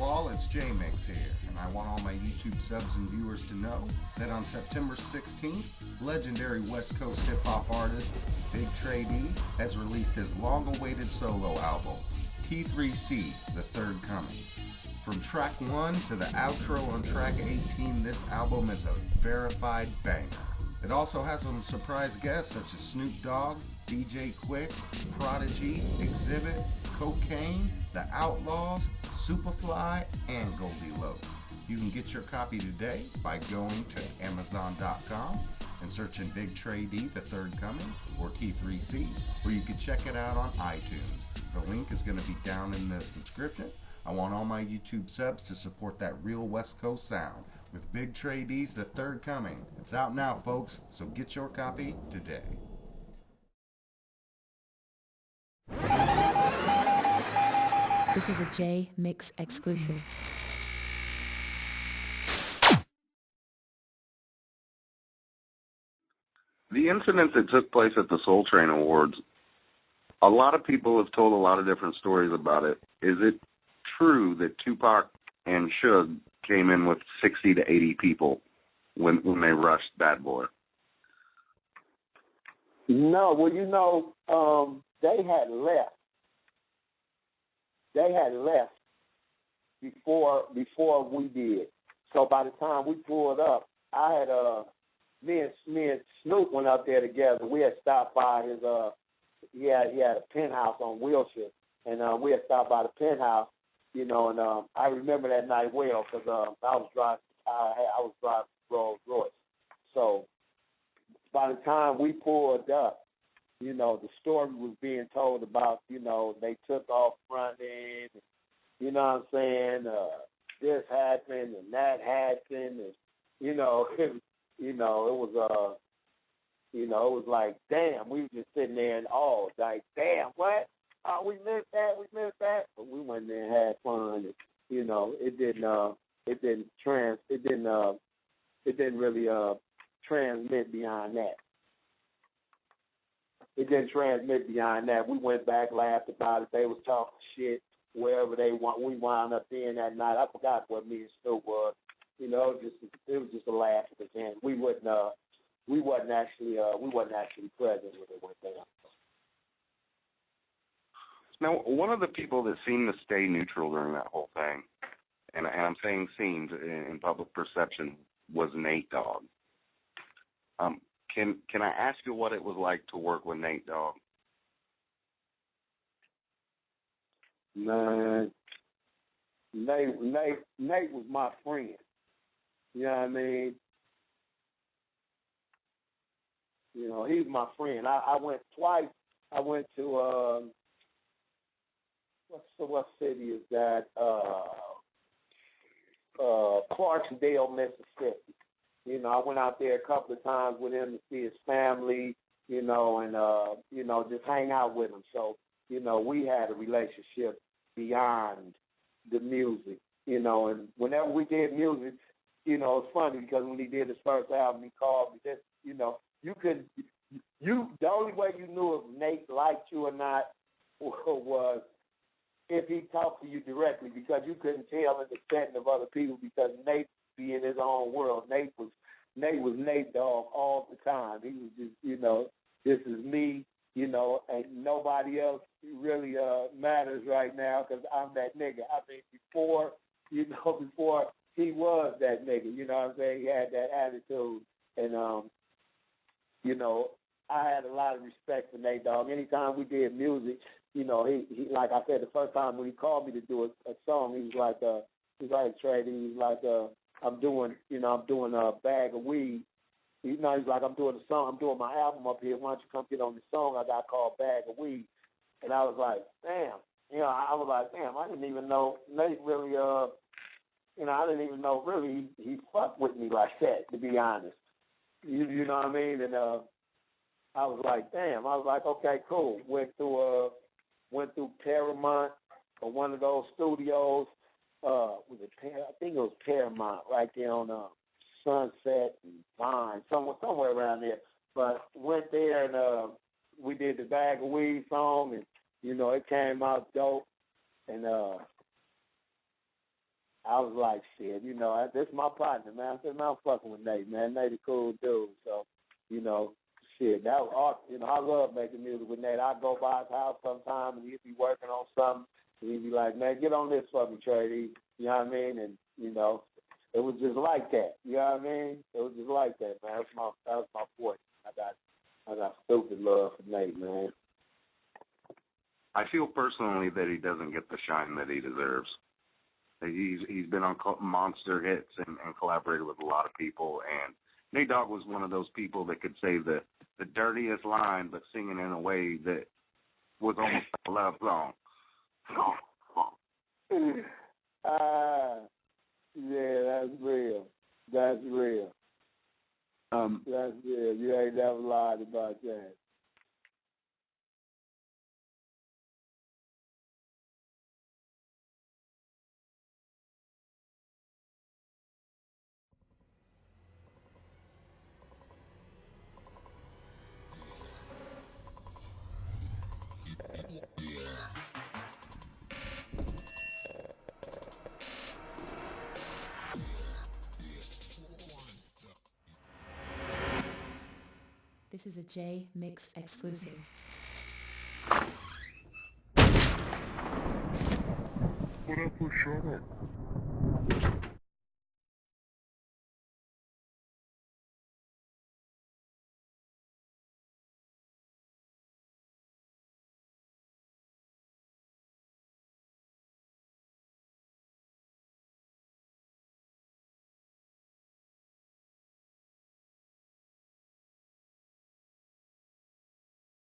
all, it's Jmix here, and I want all my YouTube subs and viewers to know that on September 16th, legendary West Coast hip-hop artist Big Trey Deee has released his long-awaited solo album, T3C, The Third Coming. From track 1 to the outro on track 18, this album is a verified banger. It also has some surprise guests such as Snoop Dogg, DJ Quick, Prodigy, Exhibit, Cocaine, The Outlaws, Superfly, and Goldie Lowe. You can get your copy today by going to Amazon.com and searching Big Trey Deee, The Third Coming, or T3C, or you can check it out on iTunes. The link is going to be down in the subscription. I want all my YouTube subs to support that real West Coast sound with Big Trey Dee's The Third Coming. It's out now, folks, so get your copy today. This is a Jmix exclusive. The incident that took place at the Soul Train Awards, a lot of people have told a lot of different stories about it. Is it true that Tupac and Suge came in with 60 to 80 people when they rushed Bad Boy? No, well, they had left. They had left before we did. So by the time we pulled up, I had me and Snoop went up there together. We had stopped by his he had a penthouse on Wilshire, and we had stopped by the penthouse, and I remember that night well because I was driving Rolls Royce. So by the time we pulled up, the story was being told about, they took off running, you know what I'm saying, this happened and that happened, and, it was like, damn, we were just sitting there and all, like, damn, what? Oh, we missed that. But we went there and had fun, and, it didn't really transmit beyond that. It didn't transmit beyond that. We went back, laughed about it. They was talking shit wherever they want. We wound up in that night. I forgot what me and Snoop was. It was just a laugh at the end. We wasn't actually present when it went down. Now, one of the people that seemed to stay neutral during that whole thing, and I'm saying seemed in public perception, was Nate Dogg. Can I ask you what it was like to work with Nate Dogg? Man, Nate was my friend. You know what I mean? He was my friend. I went twice. I went to what city is that? Clarksdale, Mississippi. I went out there a couple of times with him to see his family, and just hang out with him. So, we had a relationship beyond the music, and whenever we did music, it's funny because when he did his first album, he called me. Just, the only way you knew if Nate liked you or not was if he talked to you directly, because you couldn't tell in the setting of other people because Nate be in his own world. Nate was Nate Dogg all the time. He was just, this is me, and nobody else really matters right now because I'm that nigga. I mean, before he was that nigga, you know what I'm saying? He had that attitude, and I had a lot of respect for Nate Dogg. Anytime we did music, he like I said, the first time when he called me to do a song, he was like Trey, he was like, I'm doing a bag of weed. He's like, I'm doing a song, I'm doing my album up here. Why don't you come get on the song I got called Bag of Weed? And I was like, damn. I didn't even know Nate really, I didn't even know really he fucked with me like that, to be honest. You know what I mean? And I was like, damn. I was like, okay, cool. Went through Paramount or one of those studios. I think it was Paramount right there on Sunset and Vine, somewhere around there. But went there and we did the Bag of Weed song, and it came out dope. And I was like, shit, you know, this is my partner, man. I said, man, I'm fucking with Nate, man. Nate a cool dude. So, you know, shit, that was awesome. You know, I love making music with Nate. I go by his house sometime and he'd be working on something. And he'd be like, man, get on this for me, Trey. You know what I mean? And, you know, it was just like that. You know what I mean? It was just like that, man. That was my boy. I got stupid love for Nate, man. I feel personally that he doesn't get the shine that he deserves. He's been on monster hits and collaborated with a lot of people, and Nate Dogg was one of those people that could say the dirtiest line, but sing it in a way that was almost like a love song. Yeah, that's real. That's real. That's real. You ain't never lied about that. This is a Jmix exclusive. What up, shut up?